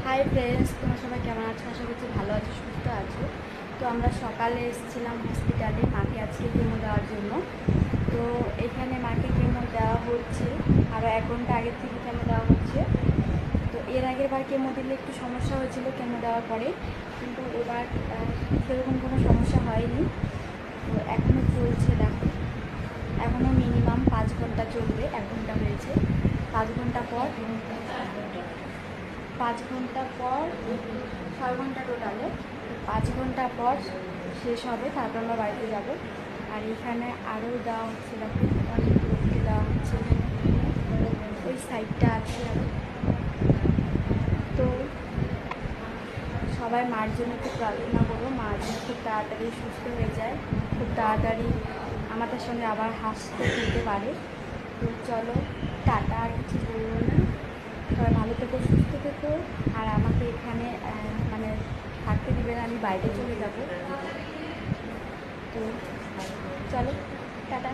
Hi friends, তোমরা সবাই কেমন আছো? আশা করছি ভালো আছো, সুস্থ আছো। তো আমরা সকালে এসেছিলাম হসপিটালে মাকে আজকে কেমো দেওয়ার জন্য। তো এখানে মাকে কেমো দেওয়া হচ্ছে, আরও 1 ঘন্টা আগের থেকে কেমো দেওয়া হচ্ছে। তো এর আগের বার কেমো দিলে একটু সমস্যা হয়েছিল কেমো দেওয়ার পরে, কিন্তু এবার সেরকম কোনো সমস্যা হয়নি। তো এখনও চলছে, দেখো এখনও মিনিমাম 5 ঘন্টা চলবে। 1 ঘন্টা হয়েছে, 5 ঘন্টা পর 5 ঘন্টা পর 6 ঘন্টা টোটালে 5 ঘন্টা পর শেষ হবে, তারপর আমরা বাড়িতে যাব। আর এখানে আরও দেওয়া হচ্ছে, দেখো অনেক লোককে দেওয়া হচ্ছে, ওই সাইডটা আছে আরও। তো সবাই মার জন্য খুব প্রার্থনা করবো, মা যেন খুব তাড়াতাড়ি সুস্থ হয়ে যায়, খুব তাড়াতাড়ি আমাদের সঙ্গে আবার হাসতে ফিরতে পারে। তো চলো, টাটা, আর কিছু বলবো না। সবাই ভালো থেকো, সুস্থ থেকো। আর আমাকে এখানে মানে থাকতে দিবে না, আমি বাইরে চলে যাব। তো চলো, টাটা।